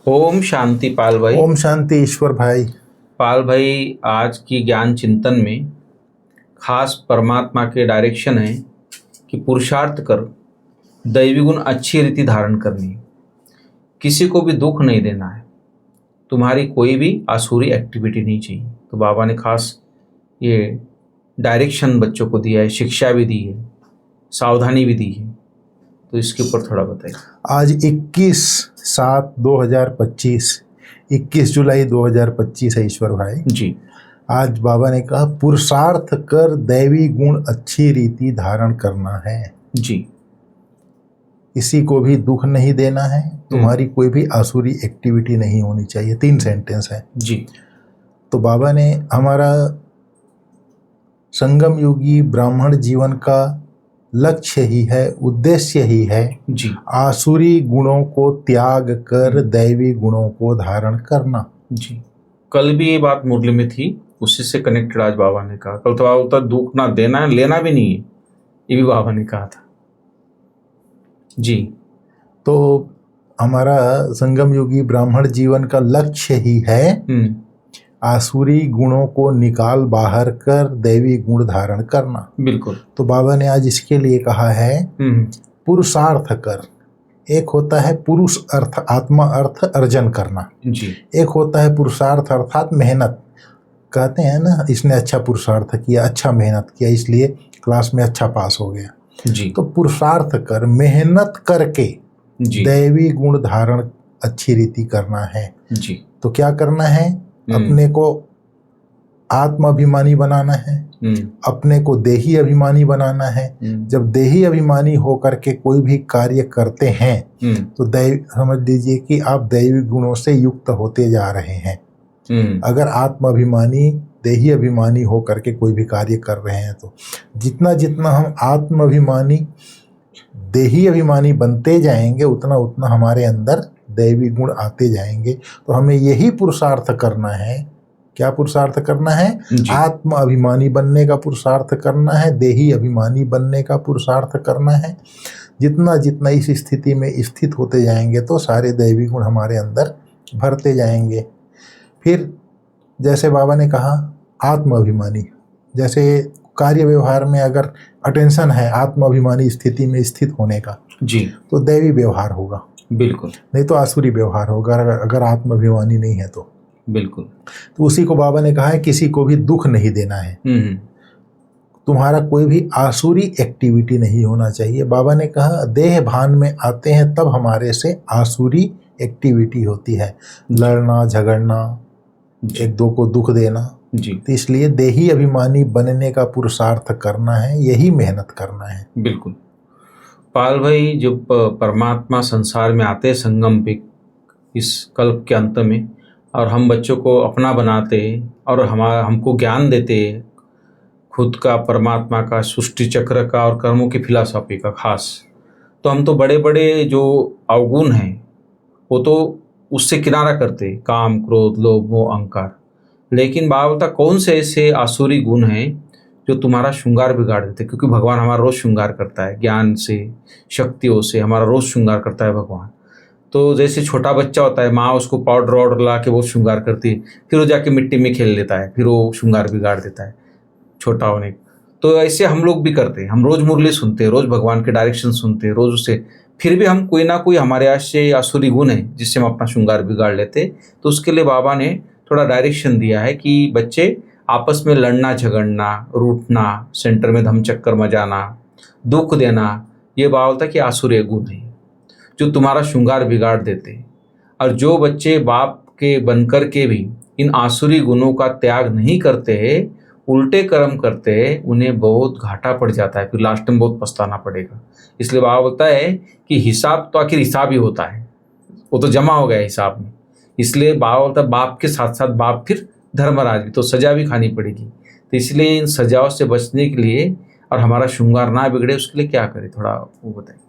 ओम शांति पाल भाई। ओम शांति ईश्वर भाई। पाल भाई, आज की ज्ञान चिंतन में खास परमात्मा के डायरेक्शन है कि पुरुषार्थ कर, दैवी गुण अच्छी रीति धारण करनी है, किसी को भी दुख नहीं देना है, तुम्हारी कोई भी आसुरी एक्टिविटी नहीं चाहिए। तो बाबा ने खास ये डायरेक्शन बच्चों को दिया है, शिक्षा भी दी है, सावधानी भी दी है। तो इसके ऊपर थोड़ा बताइए। आज 21 जुलाई 2025 है ईश्वर भाई जी। आज बाबा ने कहा पुरुषार्थ कर दैवी गुण अच्छी रीति धारण करना है जी। किसी को भी दुख नहीं देना है, तुम्हारी कोई भी आसुरी एक्टिविटी नहीं होनी चाहिए। 3 सेंटेंस है जी। तो बाबा ने हमारा संगम युगी ब्राह्मण जीवन का लक्ष्य ही है, उद्देश्य ही है जी। आसुरी गुणों को त्याग कर दैवी गुणों को धारण करना। जी। कल भी ये बात मुरली में थी, उसी से कनेक्टेड आज बाबा ने कहा। कल तो बाबा बोलता दुख ना देना है, लेना भी नहीं है, ये भी बाबा ने कहा था। जी। तो हमारा संगम युगी ब्राह्मण जीवन का लक्ष्य ही है आसुरी गुणों को निकाल बाहर कर दैवी गुण धारण करना। बिल्कुल। तो बाबा ने आज इसके लिए कहा है पुरुषार्थ कर। एक होता है पुरुष अर्थ, आत्मा अर्थ अर्जन करना। जी। एक होता है पुरुषार्थ अर्थात मेहनत। कहते हैं ना, इसने अच्छा पुरुषार्थ किया, अच्छा मेहनत किया, इसलिए क्लास में अच्छा पास हो गया। जी। तो पुरुषार्थ कर, मेहनत करके दैवी गुण धारण अच्छी रीति करना है। जी। तो क्या करना है? अपने को आत्माभिमानी बनाना है, अपने को देही अभिमानी बनाना है। जब देही अभिमानी होकर के कोई भी कार्य करते हैं तो समझ लीजिए कि आप दैवी गुणों से युक्त होते जा रहे हैं। अगर आत्माभिमानी, देही अभिमानी होकर के कोई भी कार्य कर रहे हैं तो जितना जितना हम आत्माभिमानी, देही अभिमानी बनते जाएंगे उतना उतना हमारे अंदर दैवी गुण आते जाएंगे। तो हमें यही पुरुषार्थ करना है। क्या पुरुषार्थ करना है? आत्म अभिमानी बनने का पुरुषार्थ करना है, देही अभिमानी बनने का पुरुषार्थ करना है। जितना जितना इस स्थिति में स्थित होते जाएंगे तो सारे दैवी गुण हमारे अंदर भरते जाएंगे। फिर जैसे बाबा ने कहा आत्म अभिमानी, जैसे कार्य व्यवहार में अगर अटेंशन है आत्म अभिमानी स्थिति में स्थित होने का जी, तो दैवी व्यवहार होगा। बिल्कुल। नहीं तो आसुरी व्यवहार होगा अगर आत्माभिमानी नहीं है तो। बिल्कुल। तो उसी को बाबा ने कहा है किसी को भी दुख नहीं देना है, तुम्हारा कोई भी आसुरी एक्टिविटी नहीं होना चाहिए। बाबा ने कहा देह भान में आते हैं तब हमारे से आसुरी एक्टिविटी होती है, लड़ना झगड़ना, एक दो को दुख देना। जी। तो इसलिए देही अभिमानी बनने का पुरुषार्थ करना है, यही मेहनत करना है। बिल्कुल। पाल भाई, जब परमात्मा संसार में आते संगम पे इस कल्प के अंत में, और हम बच्चों को अपना बनाते और हमको ज्ञान देते खुद का, परमात्मा का, सृष्टि चक्र का और कर्मों की फिलॉसफी का खास, तो हम तो बड़े बड़े जो अवगुण हैं वो तो उससे किनारा करते, काम क्रोध लोभ मोह अहंकार। लेकिन बाबा बोलता कौन से ऐसे आसुरी गुण हैं जो तुम्हारा श्रृंगार बिगाड़ देते? क्योंकि भगवान हमारा रोज श्रृंगार करता है, ज्ञान से, शक्तियों से हमारा रोज श्रृंगार करता है भगवान। तो जैसे छोटा बच्चा होता है, माँ उसको पाउडर वाउडर ला के वो श्रृंगार करती है, फिर वो जाके मिट्टी में खेल लेता है, फिर वो श्रृंगार बिगाड़ देता है छोटा होने। तो ऐसे हम लोग भी करते हैं। हम रोज मुरली सुनते हैं, रोज भगवान के डायरेक्शन सुनते हैं, रोज उससे फिर भी हम कोई ना कोई हमारे आज से आसुरी गुण है जिससे हम अपना श्रृंगार बिगाड़ लेते। तो उसके लिए बाबा ने थोड़ा डायरेक्शन दिया है कि बच्चे आपस में लड़ना झगड़ना, रूठना, सेंटर में धमचक्कर मचाना, दुख देना, ये बाबा बोलता कि आसुरी गुण है जो तुम्हारा श्रृंगार बिगाड़ देते। और जो बच्चे बाप के बनकर के भी इन आसुरी गुणों का त्याग नहीं करते हैं, उल्टे कर्म करते हैं, उन्हें बहुत घाटा पड़ जाता है, फिर लास्ट में बहुत पछताना पड़ेगा। इसलिए बाबा बोलता है कि हिसाब तो आखिर हिसाब ही होता है, वो तो जमा हो गया हिसाब में। इसलिए बाबा बोलता है बाप के साथ साथ बाप फिर धर्मराज भी, तो सजा भी खानी पड़ेगी। तो इसलिए इन सजाओं से बचने के लिए और हमारा श्रृंगार ना बिगड़े उसके लिए क्या करें, थोड़ा वो बताइए।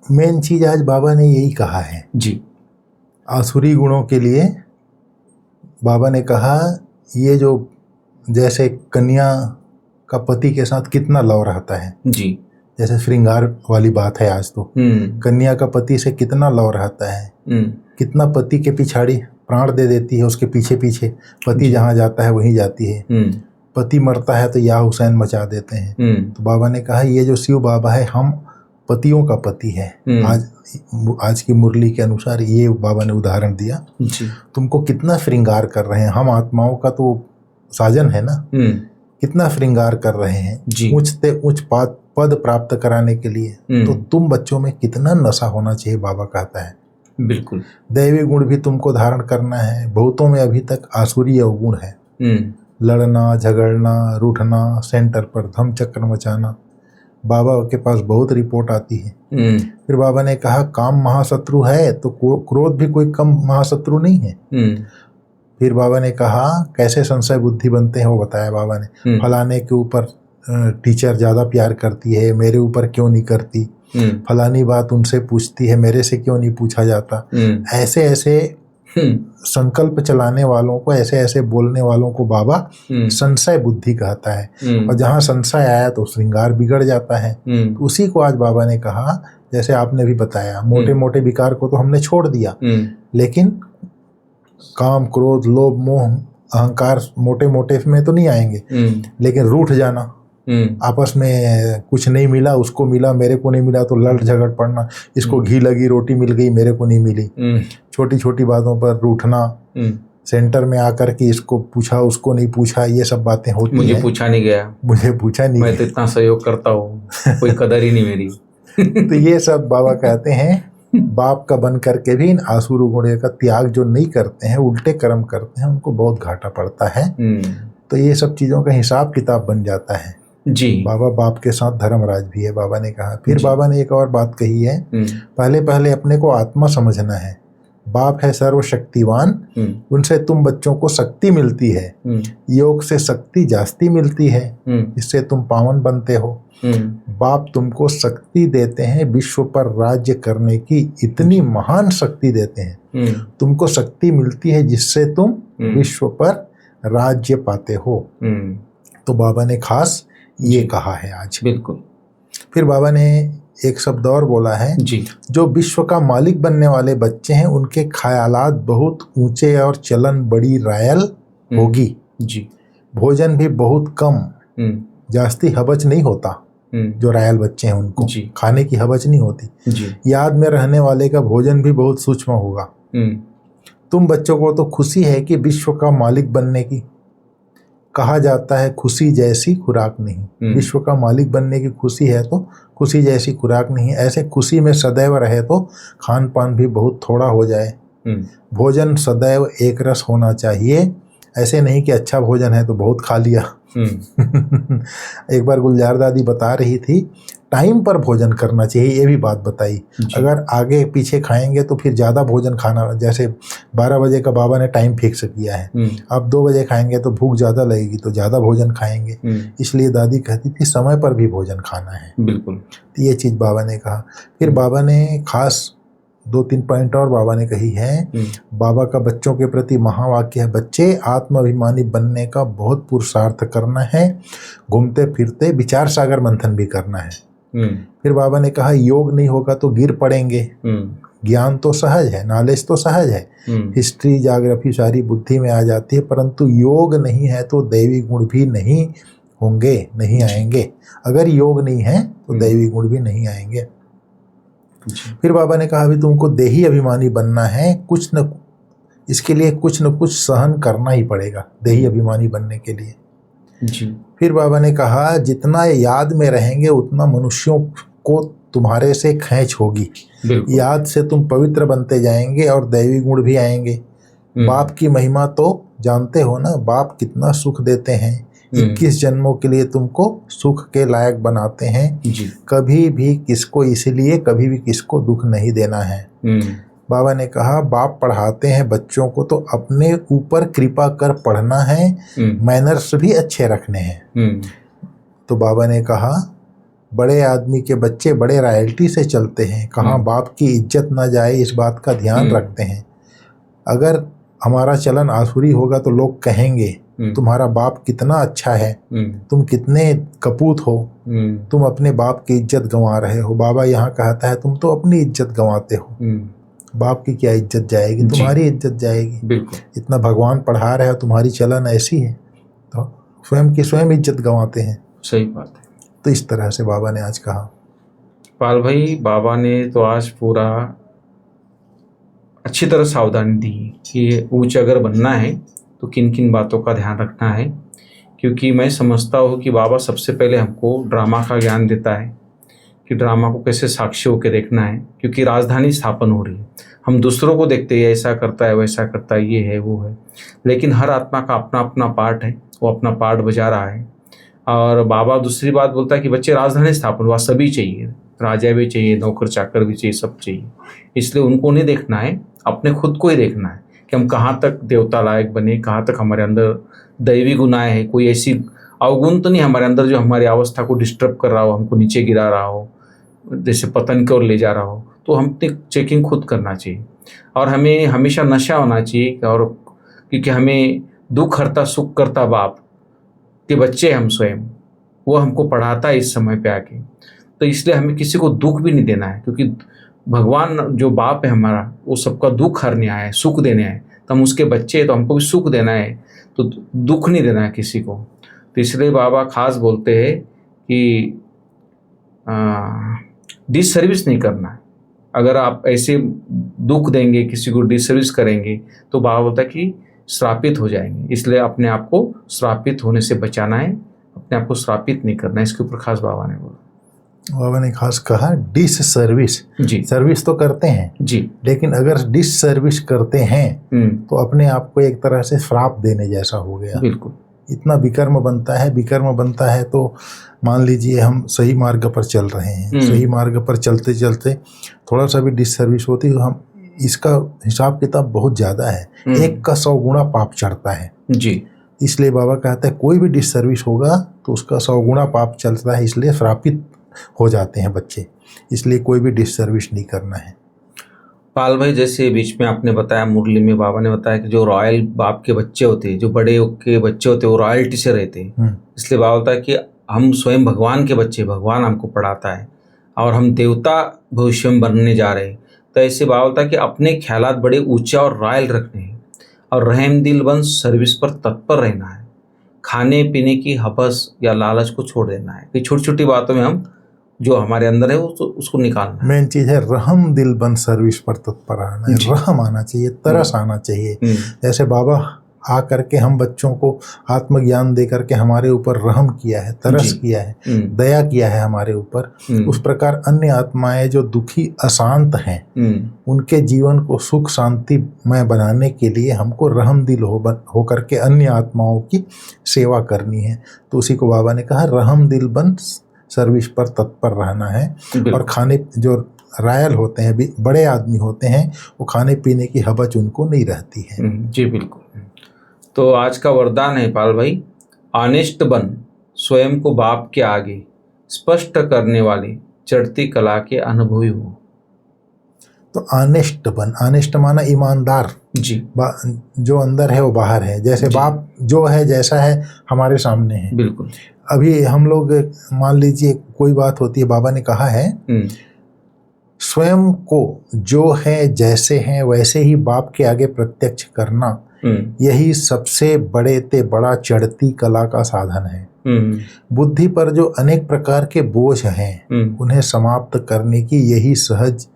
मेन चीज आज बाबा ने यही कहा है जी। आसुरी गुणों के लिए बाबा ने कहा ये जो जैसे कन्या का पति के साथ कितना लव रहता है जी, जैसे श्रृंगार वाली बात है आज तो, कन्या का पति से कितना लव रहता है, कितना पति के पिछाड़ी प्राण दे देती है, उसके पीछे पीछे पति जहाँ जाता है वहीं जाती है। पति मरता है तो या हुसैन मचा देते हैं। तो बाबा ने कहा ये जो शिव बाबा है हम पतियों का पति है। आज की मुरली के अनुसार ये बाबा ने उदाहरण दिया। तुमको कितना श्रृंगार कर रहे हैं, हम आत्माओं का तो साजन है ना, कितना श्रृंगार कर रहे हैं ऊंचते ऊंच पद प्राप्त कराने के लिए। तो तुम बच्चों में कितना नशा होना चाहिए, बाबा कहता है। बिल्कुल। दैवी गुण भी तुमको धारण करना है। बहुतों में अभी तक आसुरी अवगुण है, लड़ना, झगड़ना, रूठना, सेंटर पर धम चक्र मचाना। बाबा के पास बहुत रिपोर्ट आती है। फिर बाबा ने कहा काम महाशत्रु है तो क्रोध भी कोई कम महाशत्रु नहीं है। फिर बाबा ने कहा कैसे संशय बुद्धि बनते हैं, वो बताया बाबा ने। फलाने के ऊपर टीचर ज़्यादा प्यार करती है, मेरे ऊपर क्यों नहीं करती, फलानी बात उनसे पूछती है, मेरे से क्यों नहीं पूछा जाता। ऐसे ऐसे संकल्प चलाने वालों को, ऐसे ऐसे बोलने वालों को बाबा संशय बुद्धि कहता है। और जहाँ संशय आया तो श्रृंगार बिगड़ जाता है। तो उसी को आज बाबा ने कहा, जैसे आपने भी बताया, मोटे मोटे विकार को तो हमने छोड़ दिया, लेकिन काम, क्रोध, लोभ, मोह, अहंकार मोटे मोटे में तो नहीं आएंगे, लेकिन रूठ जाना, आपस में कुछ नहीं मिला, उसको मिला, मेरे को नहीं मिला तो लड़ झगड़ पड़ना, इसको घी लगी रोटी मिल गई, मेरे को नहीं मिली, छोटी छोटी बातों पर रूठना, सेंटर में आकर के इसको पूछा उसको नहीं पूछा, ये सब बातें होती हैं। मुझे पूछा नहीं गया, मैं तो इतना सहयोग करता हूँ, कोई कदर ही नहीं मेरी। तो ये सब बाबा कहते हैं बाप का बन करके भी इन आसुर गुणों का त्याग जो नहीं करते हैं, उल्टे कर्म करते हैं, उनको बहुत घाटा पड़ता है। तो ये सब चीज़ों का हिसाब किताब बन जाता है जी। बाबा बाप के साथ धर्मराज भी है, बाबा ने कहा। फिर बाबा ने एक और बात कही है, पहले पहले अपने को आत्मा समझना है। बाप है सर्वशक्तिवान, उनसे तुम बच्चों को शक्ति मिलती है, योग से शक्ति जास्ती मिलती है, इससे तुम पावन बनते हो। बाप तुमको शक्ति देते हैं, विश्व पर राज्य करने की इतनी महान शक्ति देते हैं। तुमको शक्ति मिलती है जिससे तुम विश्व पर राज्य पाते हो। तो बाबा ने खास ये कहा है आज। बिल्कुल। फिर बाबा ने एक शब्द और बोला है जी, जो विश्व का मालिक बनने वाले बच्चे हैं उनके ख्यालात बहुत ऊंचे और चलन बड़ी रायल होगी जी। भोजन भी बहुत कम, जास्ती हबच नहीं होता। जो रायल बच्चे हैं उनको खाने की हबच नहीं होती जी। याद में रहने वाले का भोजन भी बहुत सूक्ष्म होगा। तुम बच्चों को तो खुशी है कि विश्व का मालिक बनने की, कहा जाता है खुशी जैसी खुराक नहीं। विश्व का मालिक बनने की खुशी है तो खुशी जैसी खुराक नहीं। ऐसे खुशी में सदैव रहे तो खान पान भी बहुत थोड़ा हो जाए। भोजन सदैव एक रस होना चाहिए, ऐसे नहीं कि अच्छा भोजन है तो बहुत खा लिया। एक बार गुलजार दादी बता रही थी टाइम पर भोजन करना चाहिए, ये भी बात बताई। अगर आगे पीछे खाएंगे तो फिर ज़्यादा भोजन खाना, जैसे 12 बजे का बाबा ने टाइम फिक्स किया है, अब 2 बजे खाएंगे तो भूख ज़्यादा लगेगी तो ज़्यादा भोजन खाएंगे। इसलिए दादी कहती थी समय पर भी भोजन खाना है। बिल्कुल। तो ये चीज़ बाबा ने कहा। फिर बाबा ने खास 2-3 पॉइंट और बाबा ने कही है। बाबा का बच्चों के प्रति महावाक्य है, बच्चे आत्माभिमानी बनने का बहुत पुरुषार्थ करना है, घूमते फिरते विचार सागर मंथन भी करना है। फिर बाबा ने कहा योग नहीं होगा तो गिर पड़ेंगे। ज्ञान तो सहज है, नॉलेज तो सहज है, हिस्ट्री ज्योग्राफी सारी बुद्धि में आ जाती है, परंतु योग नहीं है तो दैवी गुण भी नहीं होंगे, नहीं आएंगे। अगर योग नहीं है तो दैवी गुण भी नहीं आएंगे। फिर बाबा ने कहा अभी तुमको देही अभिमानी बनना है, इसके लिए कुछ न कुछ सहन करना ही पड़ेगा देही अभिमानी बनने के लिए जी। फिर बाबा ने कहा जितना याद में रहेंगे उतना मनुष्यों को तुम्हारे से खींच होगी। याद से तुम पवित्र बनते जाएंगे और दैवी गुण भी आएंगे। बाप की महिमा तो जानते हो ना, बाप कितना सुख देते हैं। 21 जन्मों के लिए तुमको सुख के लायक बनाते हैं जी। कभी भी किसको, इसलिए कभी भी किसको दुख नहीं देना है। बाबा ने कहा बाप पढ़ाते हैं बच्चों को तो अपने ऊपर कृपा कर पढ़ना है, मैनर्स भी अच्छे रखने हैं। तो बाबा ने कहा बड़े आदमी के बच्चे बड़े रॉयल्टी से चलते हैं, कहाँ बाप की इज्जत ना जाए इस बात का ध्यान रखते हैं। अगर हमारा चलन आसुरी होगा तो लोग कहेंगे तुम्हारा बाप कितना अच्छा है, तुम कितने कपूत हो, तुम अपने बाप की इज्जत गंवा रहे हो। बाबा यहाँ कहता है तुम तो अपनी इज्जत गंवाते हो। बाप की क्या इज्जत जाएगी, जी। तुम्हारी इज्जत जाएगी। बिल्कुल। इतना भगवान पढ़ा रहे हो, तुम्हारी चलन ऐसी है तो स्वयं की स्वयं इज्जत गंवाते हैं। सही बात है। तो इस तरह से बाबा ने आज कहा। पाल भाई, बाबा ने तो आज पूरा अच्छी तरह सावधानी दी कि ऊंच अगर बनना है तो किन किन बातों का ध्यान रखना है, क्योंकि मैं समझता हूँ कि बाबा सबसे पहले हमको ड्रामा का ज्ञान देता है कि ड्रामा को कैसे साक्षी होकर देखना है, क्योंकि राजधानी स्थापन हो रही है। हम दूसरों को देखते हैं, ऐसा करता है वैसा करता है, ये है वो है, लेकिन हर आत्मा का अपना अपना पार्ट है, वो अपना पार्ट बजा रहा है। और बाबा दूसरी बात बोलता है कि बच्चे राजधानी स्थापन हुआ सभी चाहिए, राजा भी चाहिए, नौकर चाकर भी चाहिए, सब चाहिए। इसलिए उनको नहीं देखना है, अपने खुद को ही देखना है कि हम कहाँ तक देवता लायक बने, कहाँ तक हमारे अंदर दैवी गुनाएं है, कोई ऐसी अवगुण तो नहीं हमारे अंदर जो हमारी अवस्था को डिस्टर्ब कर रहा हो, हमको नीचे गिरा रहा हो, जैसे पतन की ओर ले जा रहा हो। तो हमने चेकिंग खुद करना चाहिए और हमें हमेशा नशा होना चाहिए, और क्योंकि हमें दुख हरता सुख करता बाप के बच्चे हम स्वयं, वो हमको पढ़ाता है इस समय पे आके। तो इसलिए हमें किसी को दुख भी नहीं देना है, क्योंकि भगवान जो बाप है हमारा, वो सबका दुख हरने आया है, सुख देने आए हैं। तो हम उसके बच्चे हैं, तो हमको भी सुख देना है, तो दुख नहीं देना है किसी को। तो इसलिए बाबा खास बोलते हैं कि डिसर्विस नहीं करना है। अगर आप ऐसे दुख देंगे, किसी को डिसर्विस करेंगे, तो बाबा बोलता है कि श्रापित हो जाएंगे। इसलिए अपने आप को श्रापित होने से बचाना है, अपने आप को श्रापित नहीं करना है। इसके ऊपर खास बाबा ने बोला। बाबा ने खास कहा डिस सर्विस। जी। सर्विस तो करते हैं जी, लेकिन अगर डिस सर्विस करते हैं तो अपने आप को एक तरह से श्राप देने जैसा हो गया। बिल्कुल। इतना विकर्म बनता है, विकर्म बनता है। तो मान लीजिए हम सही मार्ग पर चल रहे हैं, सही मार्ग पर चलते चलते थोड़ा सा भी डिस सर्विस होती है, हम इसका हिसाब किताब बहुत ज़्यादा है, 1 का 100 गुना पाप चढ़ता है। जी। इसलिए बाबा कहते हैं कोई भी डिस सर्विस होगा तो उसका 100 गुना पाप चलता है, इसलिए श्रापित हो जाते हैं बच्चे। इसलिए कोई भी डिस सर्विस नहीं करना है। पाल भाई, जैसे बीच में आपने बताया, मुरली में बाबा ने बताया कि जो रॉयल बाप के बच्चे होते हैं, जो बड़े के बच्चे होते हैं, वो रॉयल्टी से रहते हैं। इसलिए बाबा होता है कि हम स्वयं भगवान के बच्चे, भगवान हमको पढ़ाता है और हम देवता भविष्य में बनने जा रहे हैं। तो ऐसे बाबा होता है कि अपने ख्यालात बड़े ऊंचा और रॉयल रखने हैं और रहम दिल बन सर्विस पर तत्पर रहना है। खाने पीने की हवस या लालच को छोड़ देना है कि छोटी छोटी बातों में हम जो हमारे अंदर है उसको निकालना है। मेन चीज़ है रहम दिल बन सर्विस पर तत्पर रहना है। रहम आना चाहिए, तरस आना चाहिए। जैसे बाबा आ करके हम बच्चों को आत्मज्ञान दे करके हमारे ऊपर रहम किया है, तरस किया है, दया किया है हमारे ऊपर, उस प्रकार अन्य आत्माएं जो दुखी अशांत हैं उनके जीवन को सुख शांति में बनाने के लिए हमको रहम दिल हो करके अन्य आत्माओं की सेवा करनी है। तो उसी को बाबा ने कहा रहम दिल बन सर्विस पर तत्पर रहना है। और खाने जो रायल होते हैं, बड़े आदमी होते हैं, वो खाने पीने की हवस उनको नहीं रहती है। जी बिल्कुल। तो आज का वरदान है पाल भाई, ऑनेस्ट बन, स्वयं को बाप के आगे स्पष्ट करने वाली चढ़ती कला के अनुभवी हो। तो ऑनेस्ट बन, ऑनेस्ट माना ईमानदार। जी। जो अंदर है वो बाहर है, जैसे बाप जो है जैसा है हमारे सामने है। बिल्कुल। अभी हम लोग मान लीजिए कोई बात होती है, बाबा ने कहा है स्वयं को जो है जैसे हैं वैसे ही बाप के आगे प्रत्यक्ष करना, यही सबसे बड़े ते बड़ा चढ़ती कला का साधन है। बुद्धि पर जो अनेक प्रकार के बोझ हैं उन्हें समाप्त करने की यही सहज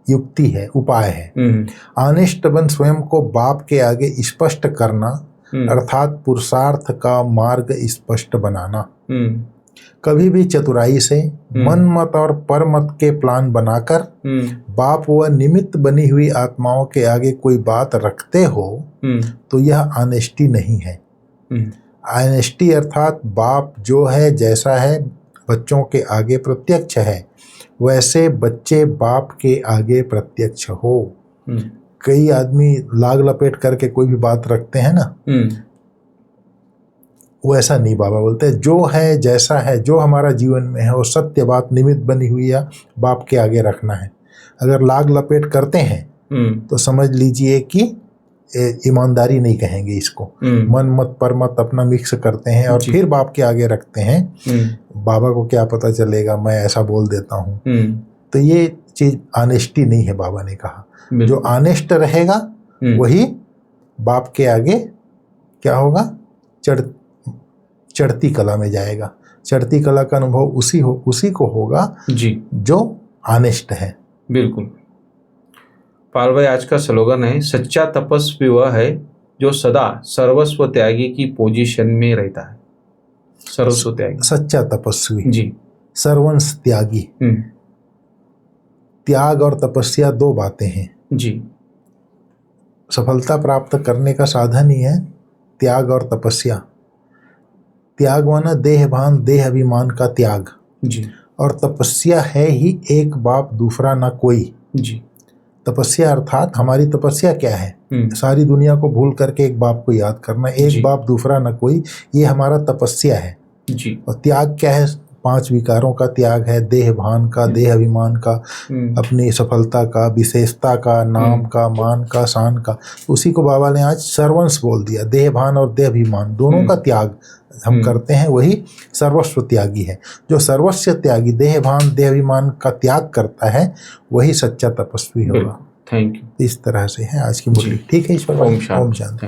युक्ति है, उपाय है। ऑनेस्ट बन स्वयं को बाप के आगे स्पष्ट करना अर्थात पुरुषार्थ का मार्ग स्पष्ट बनाना। कभी भी चतुराई से मन मत और पर मत के प्लान बनाकर बाप व निमित्त बनी हुई आत्माओं के आगे कोई बात रखते हो तो यह ऑनेस्टी नहीं है। ऑनेस्टी अर्थात बाप जो है जैसा है बच्चों के आगे प्रत्यक्ष है, वैसे बच्चे बाप के आगे प्रत्यक्ष हो। कई आदमी लाग लपेट करके कोई भी बात रखते हैं ना, वो ऐसा नहीं। बाबा बोलते हैं जो है जैसा है, जो हमारा जीवन में है वो सत्य बात निमित्त बनी हुई है, बाप के आगे रखना है। अगर लाग लपेट करते हैं तो समझ लीजिए कि ईमानदारी नहीं कहेंगे इसको। मन मत पर मत अपना मिक्स करते हैं और फिर बाप के आगे रखते हैं। बाबा को क्या पता चलेगा, मैं ऐसा बोल देता हूँ। तो ये चीज़ ऑनेस्टी नहीं है, बाबा ने कहा। जो ऑनेस्ट रहेगा वही बाप के आगे क्या होगा, चढ़ती कला में जाएगा। चढ़ती कला का अनुभव उसी को होगा जी जो ऑनेस्ट है। बिल्कुल। पाल भाई, आज का स्लोगन है, सच्चा तपस्वी वह है जो सदा सर्वस्व त्यागी की पोजीशन में रहता है। सर्वस्व त्यागी, सच्चा तपस्वी जी, सर्वंश त्यागी। त्याग और तपस्या दो बातें हैं जी। सफलता प्राप्त करने का साधन ही है त्याग और तपस्या। त्याग माना देहभान देह अभिमान का त्याग, जी, और तपस्या है ही एक बाप दूसरा ना कोई। जी, तपस्या अर्थात हमारी तपस्या क्या है, सारी दुनिया को भूल करके एक बाप को याद करना, एक बाप दूसरा ना कोई, ये हमारा तपस्या है। जी। और त्याग क्या है, 5 विकारों का त्याग है, देह भान का, देह अभिमान का, अपनी सफलता का, विशेषता का, नाम का, मान का, शान का। उसी को बाबा ने आज सर्वंश बोल दिया। देह भान और देह अभिमान दोनों का त्याग हम करते हैं, वही सर्वस्व त्यागी है। जो सर्वस्व त्यागी देह भान देह अभिमान का त्याग करता है वही सच्चा तपस्वी होगा। Thank you. इस तरह से है आज की मुरली। ठीक है ईश्वर, ओम शांति।